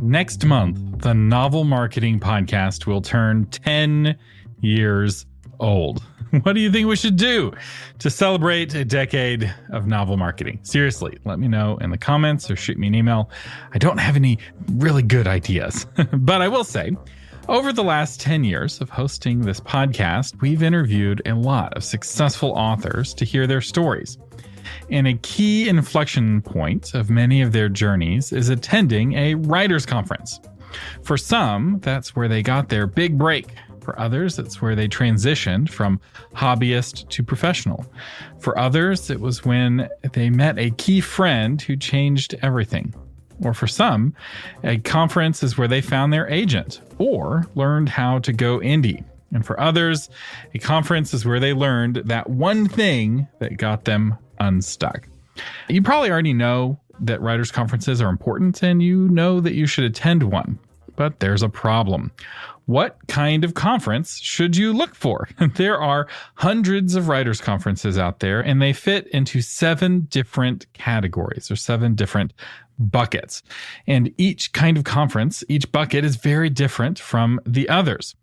Next month, the Novel Marketing Podcast will turn 10 years old. What do you think we should do to celebrate a decade of novel marketing? Seriously, let me know in the comments or shoot me an email. I don't have any really good ideas, but I will say, over the last 10 years of hosting this podcast, we've interviewed a lot of successful authors to hear their stories. And a key inflection point of many of their journeys is attending a writers' conference. For some, that's where they got their big break. For others, it's where they transitioned from hobbyist to professional. For others, it was when they met a key friend who changed everything. Or for some, a conference is where they found their agent or learned how to go indie. And for others, a conference is where they learned that one thing that got them unstuck. You probably already know that writers' conferences are important and you know that you should attend one. But there's a problem. What kind of conference should you look for? There are hundreds of writers' conferences out there, and they fit into 7 different categories or 7 different buckets. And each kind of conference, each bucket is very different from the others.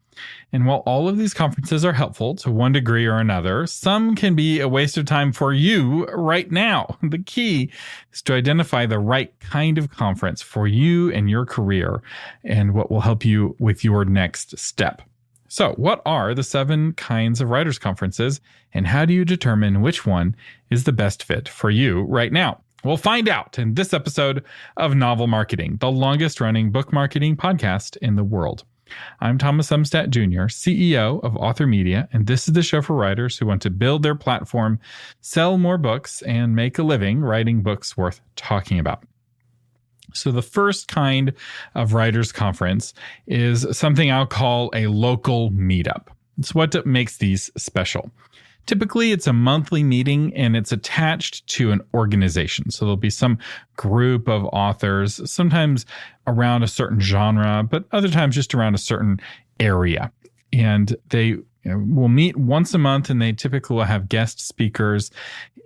And while all of these conferences are helpful to one degree or another, some can be a waste of time for you right now. The key is to identify the right kind of conference for you and your career and what will help you with your next step. So, what are the 7 kinds of writers' conferences, and how do you determine which one is the best fit for you right now? We'll find out in this episode of Novel Marketing, the longest running book marketing podcast in the world. I'm Thomas Umstattd Jr., CEO of Author Media, and this is the show for writers who want to build their platform, sell more books, and make a living writing books worth talking about. So the first kind of writers' conference is something I'll call a local meetup. It's what makes these special. Typically, it's a monthly meeting and it's attached to an organization. So there'll be some group of authors, sometimes around a certain genre, but other times just around a certain area. And they will meet once a month, and they typically will have guest speakers,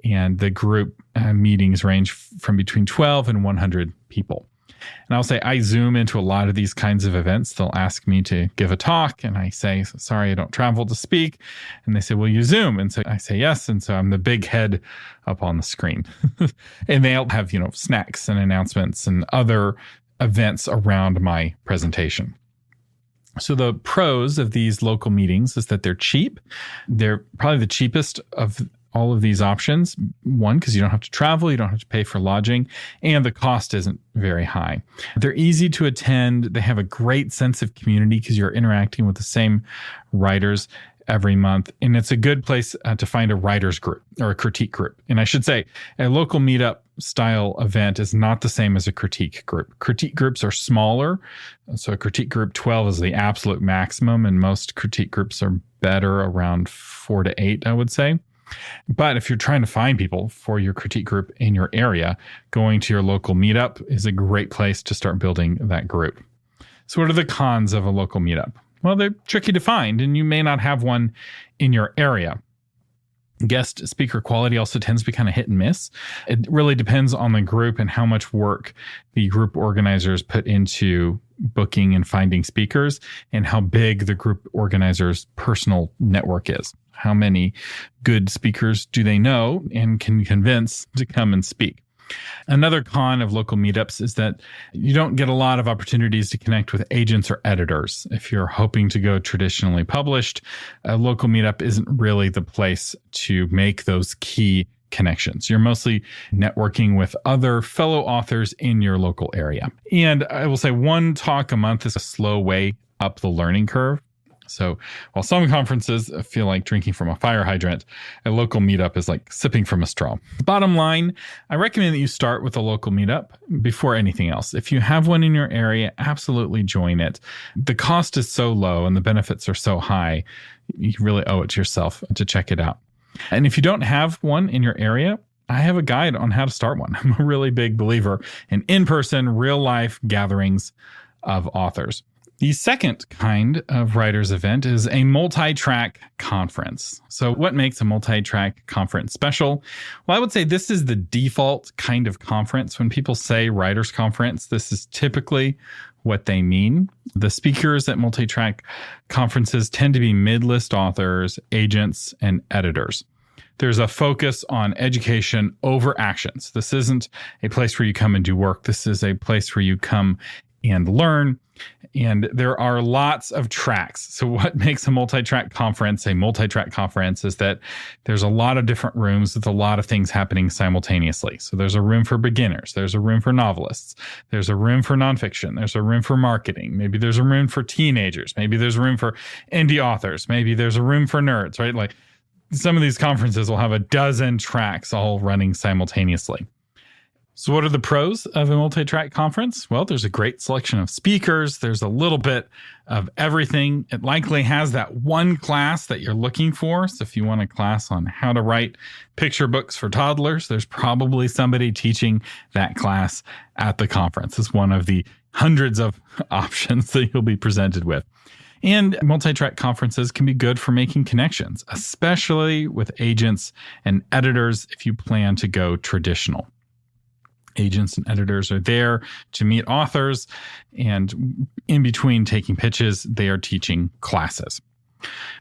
and the group meetings range from between 12 and 100 people. And I'll say I Zoom into a lot of these kinds of events. They'll ask me to give a talk, and I say, sorry, I don't travel to speak. And they say, will you Zoom? And so I say, yes. And so I'm the big head up on the screen. And they'll have, snacks and announcements and other events around my presentation. So the pros of these local meetings is that they're cheap. They're probably the cheapest of all of these options. One, because you don't have to travel, you don't have to pay for lodging, and the cost isn't very high. They're easy to attend. They have a great sense of community because you're interacting with the same writers every month. And it's a good place to find a writers group or a critique group. And I should say, a local meetup style event is not the same as a critique group. Critique groups are smaller. So a critique group 12 is the absolute maximum, and most critique groups are better around 4 to 8, I would say. But if you're trying to find people for your critique group in your area, going to your local meetup is a great place to start building that group. So what are the cons of a local meetup? Well, they're tricky to find, and you may not have one in your area. Guest speaker quality also tends to be kind of hit and miss. It really depends on the group and how much work the group organizers put into booking and finding speakers, and how big the group organizer's personal network is. How many good speakers do they know and can convince to come and speak? Another con of local meetups is that you don't get a lot of opportunities to connect with agents or editors. If you're hoping to go traditionally published, a local meetup isn't really the place to make those key connections. You're mostly networking with other fellow authors in your local area. And I will say one talk a month is a slow way up the learning curve. So while some conferences feel like drinking from a fire hydrant, a local meetup is like sipping from a straw. Bottom line, I recommend that you start with a local meetup before anything else. If you have one in your area, absolutely join it. The cost is so low and the benefits are so high, you really owe it to yourself to check it out. And if you don't have one in your area, I have a guide on how to start one. I'm a really big believer in in-person, real-life gatherings of authors. The second kind of writers event is a multi-track conference. So what makes a multi-track conference special? Well, I would say this is the default kind of conference. When people say writers conference, this is typically what they mean. The speakers at multi-track conferences tend to be mid-list authors, agents, and editors. There's a focus on education over actions. This isn't a place where you come and do work. This is a place where you come and learn. And there are lots of tracks. So what makes a multi-track conference is that there's a lot of different rooms with a lot of things happening simultaneously. So there's a room for beginners. There's a room for novelists. There's a room for nonfiction. There's a room for marketing. Maybe there's a room for teenagers. Maybe there's a room for indie authors. Maybe there's a room for nerds, right? Like some of these conferences will have a dozen tracks all running simultaneously. So what are the pros of a multi-track conference? Well, there's a great selection of speakers. There's a little bit of everything. It likely has that one class that you're looking for. So if you want a class on how to write picture books for toddlers, there's probably somebody teaching that class at the conference. It's one of the hundreds of options that you'll be presented with. And multi-track conferences can be good for making connections, especially with agents and editors if you plan to go traditional. Agents and editors are there to meet authors, and in between taking pitches, they are teaching classes.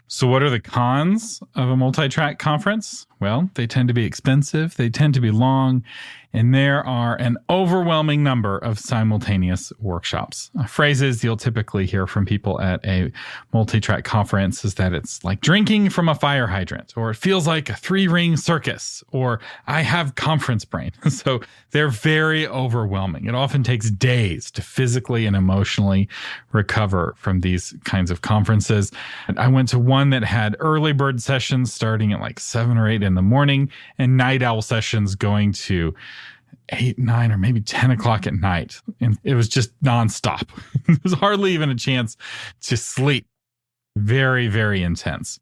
So what are the cons of a multi-track conference? Well, they tend to be expensive, they tend to be long, and there are an overwhelming number of simultaneous workshops. Phrases you'll typically hear from people at a multi-track conference is that it's like drinking from a fire hydrant, or it feels like a 3-ring circus, or I have conference brain. So they're very overwhelming. It often takes days to physically and emotionally recover from these kinds of conferences. I went to one that had early bird sessions starting at like 7 or 8 in the morning and night owl sessions going to 8, 9, or maybe 10 o'clock at night. And it was just nonstop. There was hardly even a chance to sleep. Very, very intense.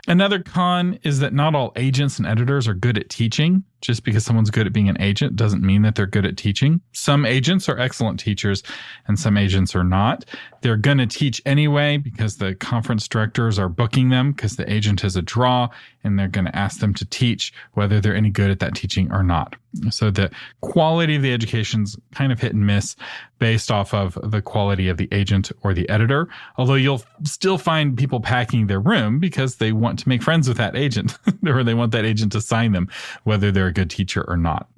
Another con is that not all agents and editors are good at teaching. Just because someone's good at being an agent doesn't mean that they're good at teaching. Some agents are excellent teachers and some agents are not. They're going to teach anyway because the conference directors are booking them because the agent is a draw, and they're going to ask them to teach whether they're any good at that teaching or not. So the quality of the education's kind of hit and miss based off of the quality of the agent or the editor, although you'll still find people packing their room because they want to make friends with that agent or they want that agent to sign them, whether they're a good teacher or not.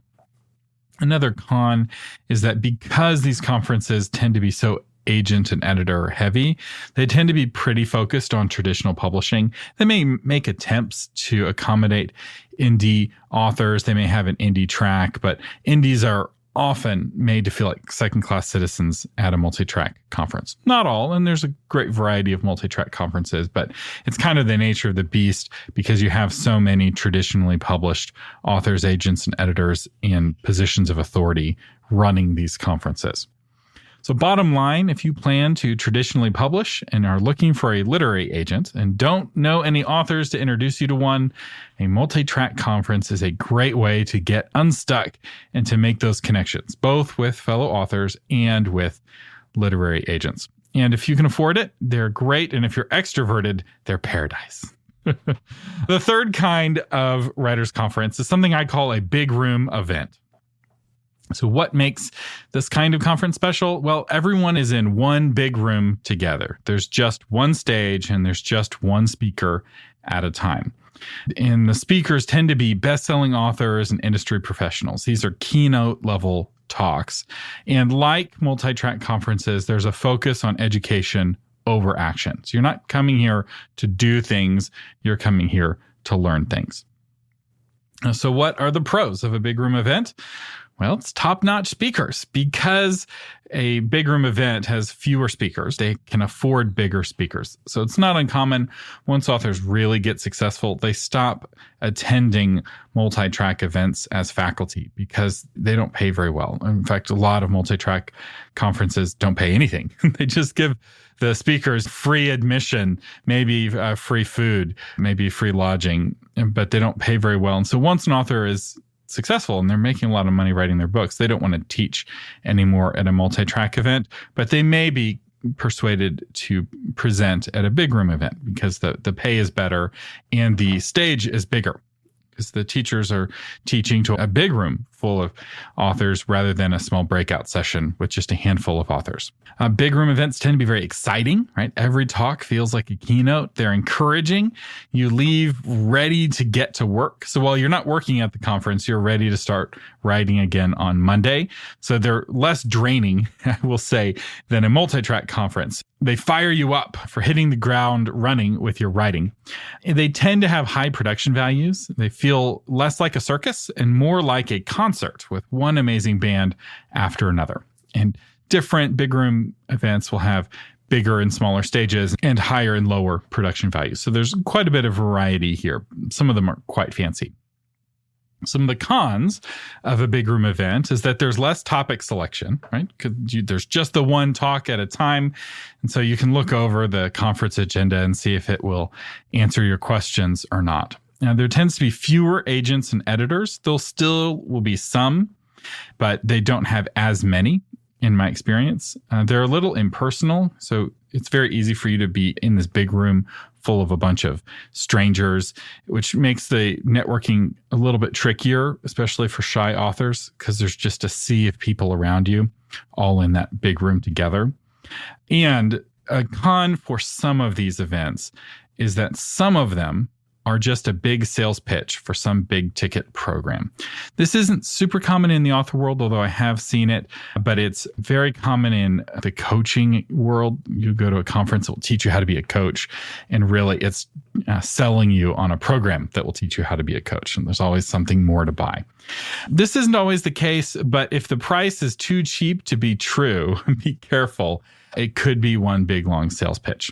Another con is that because these conferences tend to be so agent and editor heavy, they tend to be pretty focused on traditional publishing. They may make attempts to accommodate indie authors. They may have an indie track, but indies are often made to feel like second-class citizens at a multi-track conference. Not all, and there's a great variety of multi-track conferences, but it's kind of the nature of the beast because you have so many traditionally published authors, agents, and editors in positions of authority running these conferences. So bottom line, if you plan to traditionally publish and are looking for a literary agent and don't know any authors to introduce you to one, a multi-track conference is a great way to get unstuck and to make those connections, both with fellow authors and with literary agents. And if you can afford it, they're great. And if you're extroverted, they're paradise. The third kind of writers' conference is something I call a big room event. So what makes this kind of conference special? Well, everyone is in one big room together. There's just one stage and there's just one speaker at a time. And the speakers tend to be best-selling authors and industry professionals. These are keynote level talks. And like multi-track conferences, there's a focus on education over action. So you're not coming here to do things, you're coming here to learn things. So what are the pros of a big room event? Well, it's top-notch speakers. Because a big room event has fewer speakers, they can afford bigger speakers. So it's not uncommon once authors really get successful, they stop attending multi-track events as faculty because they don't pay very well. In fact, a lot of multi-track conferences don't pay anything. They just give the speakers free admission, maybe free food, maybe free lodging, but they don't pay very well. And so once an author is successful and they're making a lot of money writing their books, they don't want to teach anymore at a multi-track event, but they may be persuaded to present at a big room event because the pay is better and the stage is bigger, because the teachers are teaching to a big room full of authors rather than a small breakout session with just a handful of authors. Big room events tend to be very exciting, right? Every talk feels like a keynote. They're encouraging. You leave ready to get to work. So while you're not working at the conference, you're ready to start writing again on Monday. So they're less draining, I will say, than a multi-track conference. They fire you up for hitting the ground running with your writing. They tend to have high production values. They feel less like a circus and more like a concert with one amazing band after another. And different big room events will have bigger and smaller stages and higher and lower production values. So there's quite a bit of variety here. Some of them are quite fancy. Some of the cons of a big room event is that there's less topic selection, right? Because there's just the one talk at a time. And so you can look over the conference agenda and see if it will answer your questions or not. Now, there tends to be fewer agents and editors. There still will be some, but they don't have as many in my experience. They're a little impersonal. So it's very easy for you to be in this big room full of a bunch of strangers, which makes the networking a little bit trickier, especially for shy authors, because there's just a sea of people around you all in that big room together. And a con for some of these events is that some of them are just a big sales pitch for some big ticket program. This isn't super common in the author world, although I have seen it, but it's very common in the coaching world. You go to a conference that will teach you how to be a coach, and really it's selling you on a program that will teach you how to be a coach, and there's always something more to buy. This isn't always the case, but if the price is too cheap to be true, be careful. It could be one big, long sales pitch.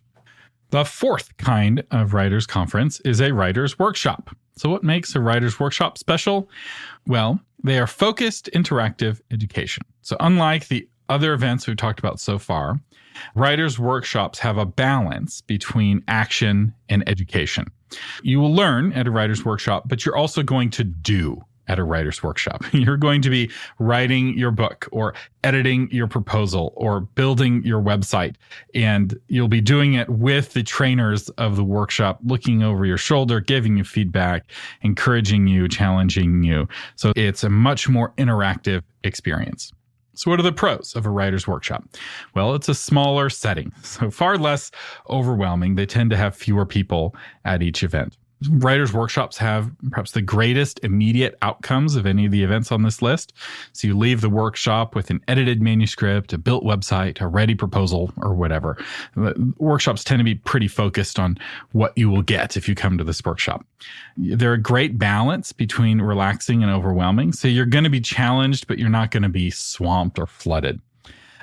The fourth kind of writers' conference is a writers' workshop. So what makes a writers' workshop special? Well, they are focused, interactive education. So unlike the other events we've talked about so far, writers' workshops have a balance between action and education. You will learn at a writers' workshop, but you're also going to do at a writer's workshop. You're going to be writing your book or editing your proposal or building your website. And you'll be doing it with the trainers of the workshop, looking over your shoulder, giving you feedback, encouraging you, challenging you. So it's a much more interactive experience. So what are the pros of a writer's workshop? Well, it's a smaller setting, so far less overwhelming. They tend to have fewer people at each event. Writers' workshops have perhaps the greatest immediate outcomes of any of the events on this list. So you leave the workshop with an edited manuscript, a built website, a ready proposal, or whatever. The workshops tend to be pretty focused on what you will get if you come to this workshop. They're a great balance between relaxing and overwhelming. So you're going to be challenged, but you're not going to be swamped or flooded.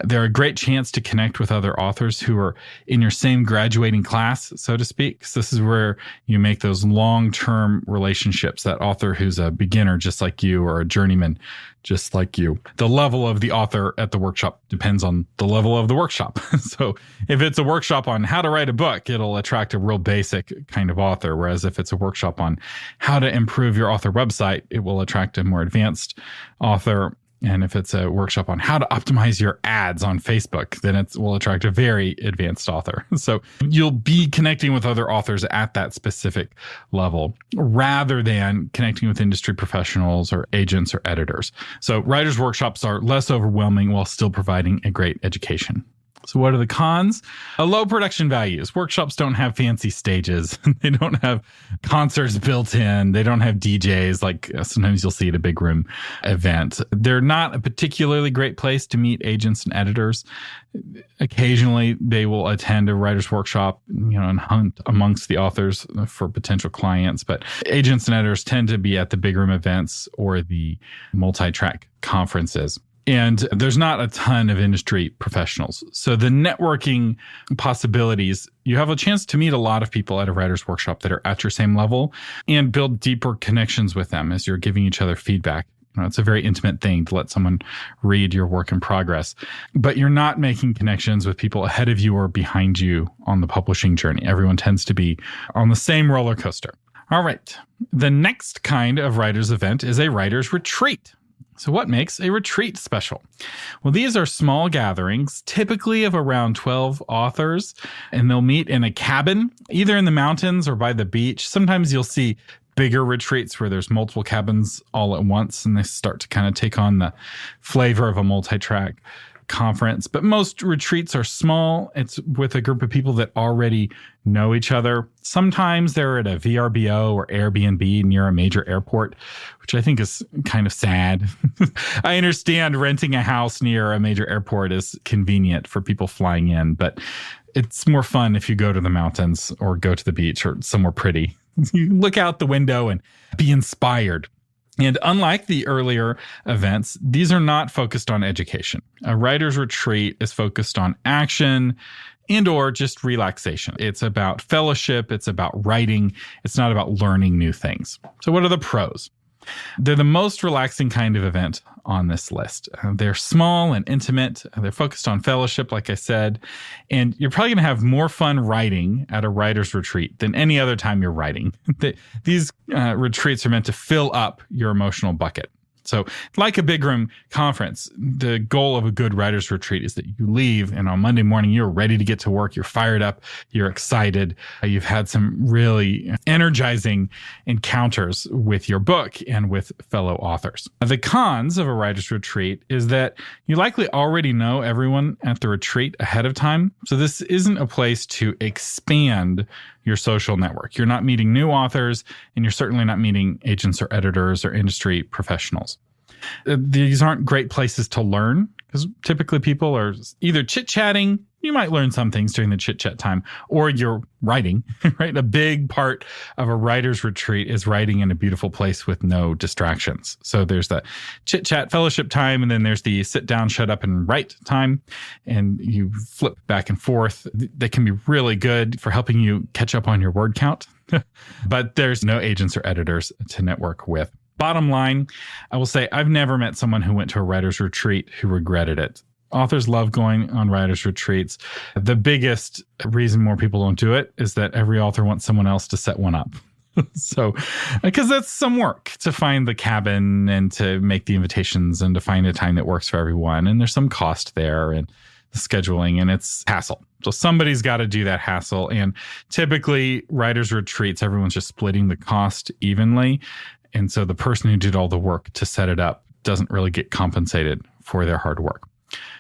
They're a great chance to connect with other authors who are in your same graduating class, so to speak. So this is where you make those long-term relationships, that author who's a beginner just like you or a journeyman just like you. The level of the author at the workshop depends on the level of the workshop. So if it's a workshop on how to write a book, it'll attract a real basic kind of author. Whereas if it's a workshop on how to improve your author website, it will attract a more advanced author. And if it's a workshop on how to optimize your ads on Facebook, then it will attract a very advanced author. So you'll be connecting with other authors at that specific level rather than connecting with industry professionals or agents or editors. So writers' workshops are less overwhelming while still providing a great education. So what are the cons? Low production values. Workshops don't have fancy stages. They don't have concerts built in. They don't have DJs like sometimes you'll see at a big room event. They're not a particularly great place to meet agents and editors. Occasionally, they will attend a writer's workshop, and hunt amongst the authors for potential clients. But agents and editors tend to be at the big room events or the multi-track conferences. And there's not a ton of industry professionals. So the networking possibilities, you have a chance to meet a lot of people at a writer's workshop that are at your same level and build deeper connections with them as you're giving each other feedback. It's a very intimate thing to let someone read your work in progress. But you're not making connections with people ahead of you or behind you on the publishing journey. Everyone tends to be on the same roller coaster. All right. The next kind of writer's event is a writer's retreat. So what makes a retreat special? Well, these are small gatherings, typically of around 12 authors, and they'll meet in a cabin, either in the mountains or by the beach. Sometimes you'll see bigger retreats where there's multiple cabins all at once, and they start to kind of take on the flavor of a multi-track conference. But most retreats are small. It's with a group of people that already know each other. Sometimes they're at a VRBO or Airbnb near a major airport, which I think is kind of sad. I understand renting a house near a major airport is convenient for people flying in, but it's more fun if you go to the mountains or go to the beach or somewhere pretty. You look out the window and be inspired. And unlike the earlier events, these are not focused on education. A writer's retreat is focused on action and or just relaxation. It's about fellowship. It's about writing. It's not about learning new things. So what are the pros? They're the most relaxing kind of event on this list. They're small and intimate. They're focused on fellowship, like I said. And you're probably going to have more fun writing at a writer's retreat than any other time you're writing. These retreats are meant to fill up your emotional bucket. So like a big room conference, the goal of a good writer's retreat is that you leave and on Monday morning, you're ready to get to work. You're fired up. You're excited. You've had some really energizing encounters with your book and with fellow authors. The cons of a writer's retreat is that you likely already know everyone at the retreat ahead of time. So this isn't a place to expand your social network. You're not meeting new authors, and you're certainly not meeting agents or editors or industry professionals. These aren't great places to learn because typically people are either chit-chatting. You might learn some things during the chit-chat time, or you're writing, right? A big part of a writer's retreat is writing in a beautiful place with no distractions. So there's the chit-chat fellowship time, and then there's the sit down, shut up, and write time. And you flip back and forth. They can be really good for helping you catch up on your word count, but there's no agents or editors to network with. Bottom line, I will say I've never met someone who went to a writer's retreat who regretted it. Authors love going on writers' retreats. The biggest reason more people don't do it is that every author wants someone else to set one up. So, because that's some work to find the cabin and to make the invitations and to find a time that works for everyone. And there's some cost there and the scheduling, and it's hassle. So somebody's got to do that hassle. And typically writers' retreats, everyone's just splitting the cost evenly. And so the person who did all the work to set it up doesn't really get compensated for their hard work.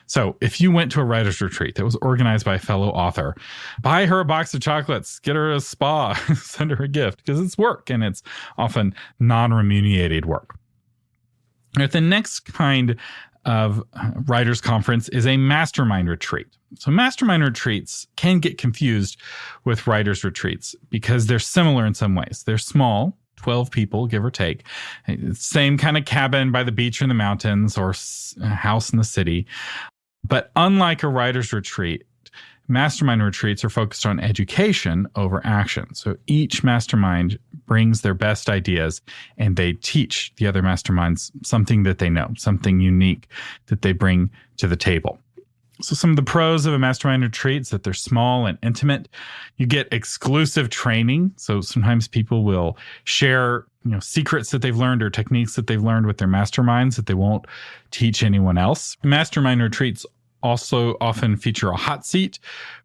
So if you went to a writer's retreat that was organized by a fellow author, buy her a box of chocolates, get her a spa, send her a gift, because it's work and it's often non-remunerated work. All right, the next kind of writer's conference is a mastermind retreat. So mastermind retreats can get confused with writer's retreats because they're similar in some ways. They're small, 12 people, give or take. Same kind of cabin by the beach or in the mountains or a house in the city. But unlike a writer's retreat, mastermind retreats are focused on education over action. So each mastermind brings their best ideas and they teach the other masterminds something that they know, something unique that they bring to the table. So some of the pros of a mastermind retreat is that they're small and intimate. You get exclusive training. So sometimes people will share, secrets that they've learned or techniques that they've learned with their masterminds that they won't teach anyone else. Mastermind retreats also often feature a hot seat,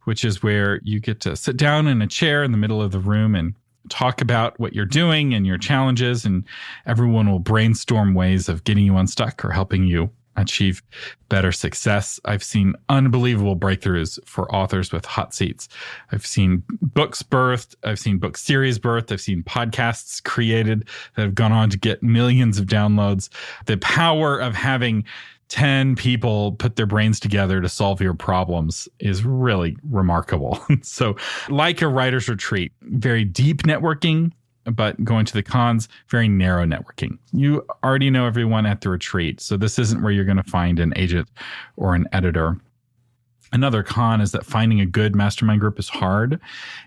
which is where you get to sit down in a chair in the middle of the room and talk about what you're doing and your challenges, and everyone will brainstorm ways of getting you unstuck or helping you achieve better success. I've seen unbelievable breakthroughs for authors with hot seats. I've seen books birthed. I've seen book series birthed. I've seen podcasts created that have gone on to get millions of downloads. The power of having 10 people put their brains together to solve your problems is really remarkable. So like a writer's retreat, very deep networking, but going to the cons, very narrow networking. You already know everyone at the retreat, so this isn't where you're going to find an agent or an editor. Another con is that finding a good mastermind group is hard,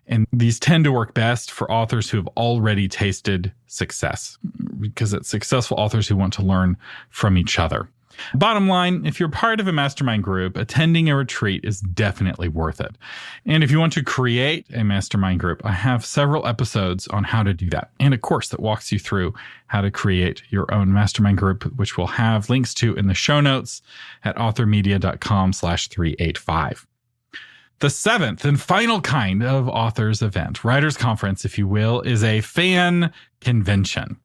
and these tend to work best for authors who have already tasted success, because it's successful authors who want to learn from each other. Bottom line, if you're part of a mastermind group, attending a retreat is definitely worth it. And if you want to create a mastermind group, I have several episodes on how to do that, and a course that walks you through how to create your own mastermind group, which we'll have links to in the show notes at authormedia.com/385. The seventh and final kind of authors event, writers conference, if you will, is a fan convention.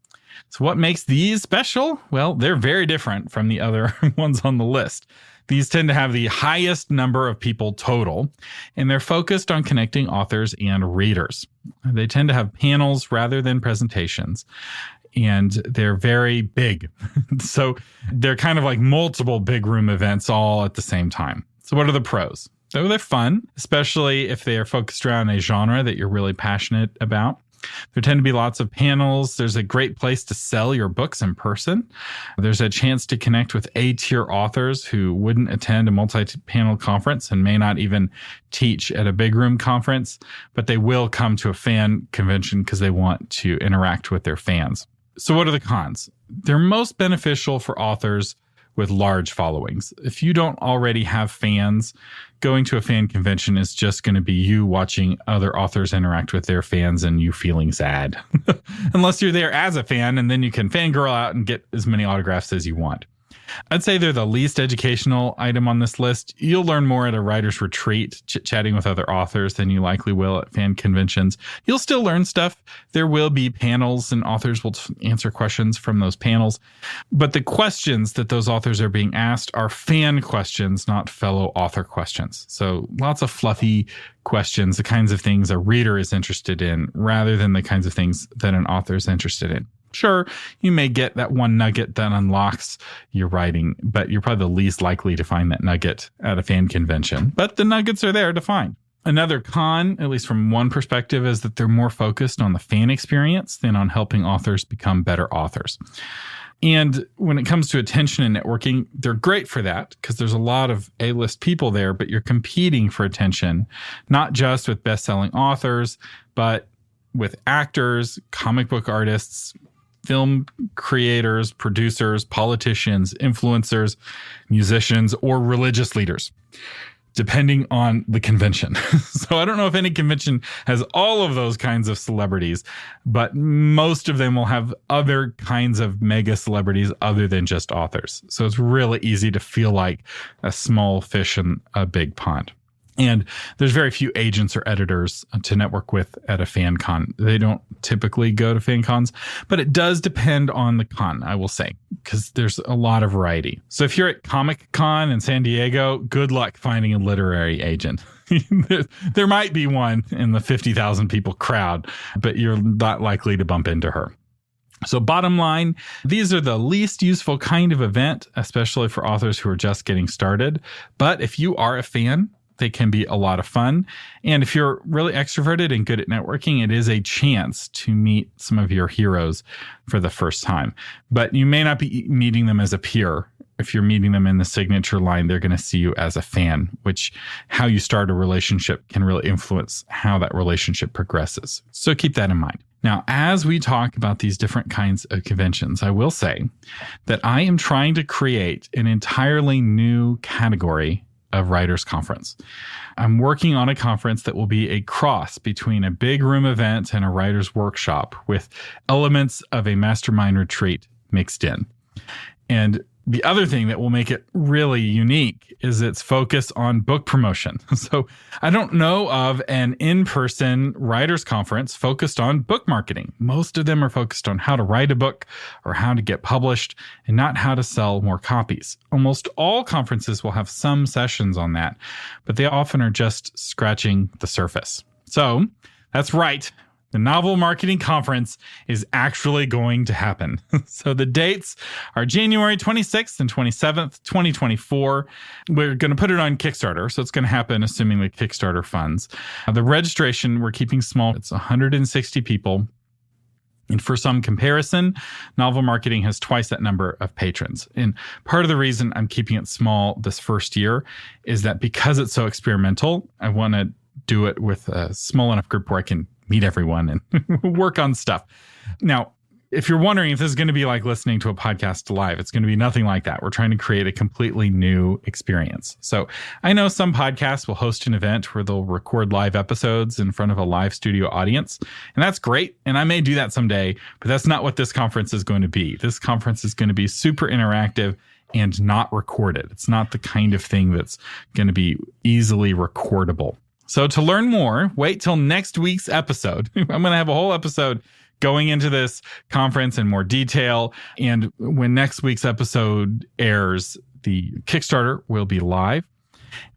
So what makes these special? Well, they're very different from the other ones on the list. These tend to have the highest number of people total, and they're focused on connecting authors and readers. They tend to have panels rather than presentations, and they're very big. So they're kind of like multiple big room events all at the same time. So what are the pros? So they're fun, especially if they are focused around a genre that you're really passionate about. There tend to be lots of panels. There's a great place to sell your books in person. There's a chance to connect with A-tier authors who wouldn't attend a multi-panel conference and may not even teach at a big room conference, but they will come to a fan convention because they want to interact with their fans. So what are the cons? They're most beneficial for authors with large followings. If you don't already have fans, going to a fan convention is just going to be you watching other authors interact with their fans and you feeling sad. Unless you're there as a fan, and then you can fangirl out and get as many autographs as you want. I'd say they're the least educational item on this list. You'll learn more at a writer's retreat, chit-chatting with other authors, than you likely will at fan conventions. You'll still learn stuff. There will be panels, and authors will answer questions from those panels. But the questions that those authors are being asked are fan questions, not fellow author questions. So lots of fluffy questions, the kinds of things a reader is interested in, rather than the kinds of things that an author is interested in. Sure, you may get that one nugget that unlocks your writing, but you're probably the least likely to find that nugget at a fan convention. But the nuggets are there to find. Another con, at least from one perspective, is that they're more focused on the fan experience than on helping authors become better authors. And when it comes to attention and networking, they're great for that because there's a lot of A-list people there, but you're competing for attention, not just with best-selling authors, but with actors, comic book artists, film creators, producers, politicians, influencers, musicians, or religious leaders, depending on the convention. So I don't know if any convention has all of those kinds of celebrities, but most of them will have other kinds of mega celebrities other than just authors. So it's really easy to feel like a small fish in a big pond. And there's very few agents or editors to network with at a fan con. They don't typically go to fan cons, but it does depend on the con, I will say, because there's a lot of variety. So if you're at Comic Con in San Diego, good luck finding a literary agent. There might be one in the 50,000 people crowd, but you're not likely to bump into her. So bottom line, these are the least useful kind of event, especially for authors who are just getting started. But if you are a fan, they can be a lot of fun. And if you're really extroverted and good at networking, it is a chance to meet some of your heroes for the first time. But you may not be meeting them as a peer. If you're meeting them in the signature line, they're going to see you as a fan, which how you start a relationship can really influence how that relationship progresses. So keep that in mind. Now, as we talk about these different kinds of conventions, I will say that I am trying to create an entirely new category of Writers Conference. I'm working on a conference that will be a cross between a big room event and a writer's workshop with elements of a mastermind retreat mixed in. And the other thing that will make it really unique is its focus on book promotion. So I don't know of an in-person writers conference focused on book marketing. Most of them are focused on how to write a book or how to get published and not how to sell more copies. Almost all conferences will have some sessions on that, but they often are just scratching the surface. So that's right. The Novel Marketing Conference is actually going to happen. So the dates are January 26th and 27th, 2024. We're going to put it on Kickstarter, so it's going to happen assuming the Kickstarter funds. The registration, we're keeping small. It's 160 people. And for some comparison, Novel Marketing has twice that number of patrons. And part of the reason I'm keeping it small this first year is that because it's so experimental, I want to do it with a small enough group where I can meet everyone and work on stuff. Now, if you're wondering if this is going to be like listening to a podcast live, it's going to be nothing like that. We're trying to create a completely new experience. So I know some podcasts will host an event where they'll record live episodes in front of a live studio audience, and that's great. And I may do that someday, but that's not what this conference is going to be. This conference is going to be super interactive and not recorded. It's not the kind of thing that's going to be easily recordable. So to learn more, wait till next week's episode. I'm going to have a whole episode going into this conference in more detail. And when next week's episode airs, the Kickstarter will be live.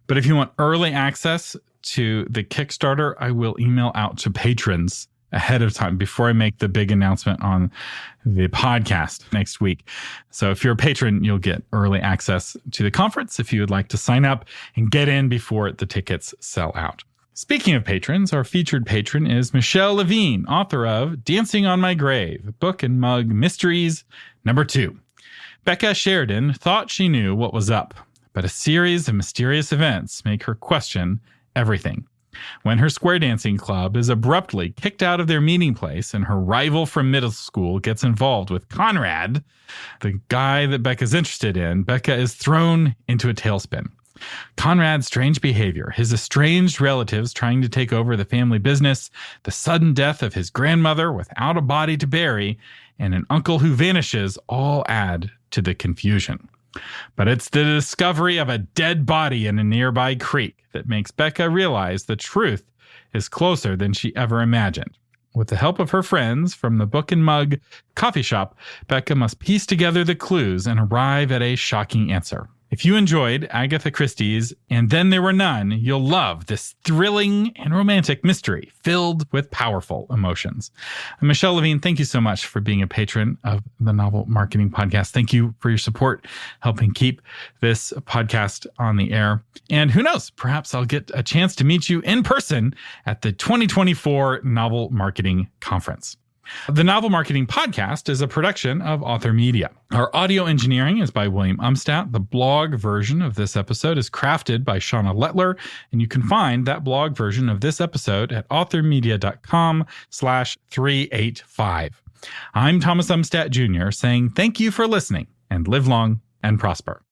But if you want early access to the Kickstarter, I will email out to patrons ahead of time before I make the big announcement on the podcast next week. So if you're a patron, you'll get early access to the conference if you would like to sign up and get in before the tickets sell out. Speaking of patrons, our featured patron is Michelle Levine, author of Dancing on My Grave, Book and Mug Mysteries #2. Becca Sheridan thought she knew what was up, but a series of mysterious events make her question everything. When her square dancing club is abruptly kicked out of their meeting place and her rival from middle school gets involved with Conrad, the guy that Becca's interested in, Becca is thrown into a tailspin. Conrad's strange behavior, his estranged relatives trying to take over the family business, the sudden death of his grandmother without a body to bury, and an uncle who vanishes all add to the confusion. But it's the discovery of a dead body in a nearby creek that makes Becca realize the truth is closer than she ever imagined. With the help of her friends from the Book and Mug coffee shop, Becca must piece together the clues and arrive at a shocking answer. If you enjoyed Agatha Christie's And Then There Were None, you'll love this thrilling and romantic mystery filled with powerful emotions. Michelle Levine, thank you so much for being a patron of the Novel Marketing Podcast. Thank you for your support, helping keep this podcast on the air. And who knows, perhaps I'll get a chance to meet you in person at the 2024 Novel Marketing Conference. The Novel Marketing Podcast is a production of Author Media. Our audio engineering is by William Umstadt. The blog version of this episode is crafted by Shauna Lettler, and you can find that blog version of this episode at authormedia.com/385. I'm Thomas Umstadt Jr. saying thank you for listening and live long and prosper.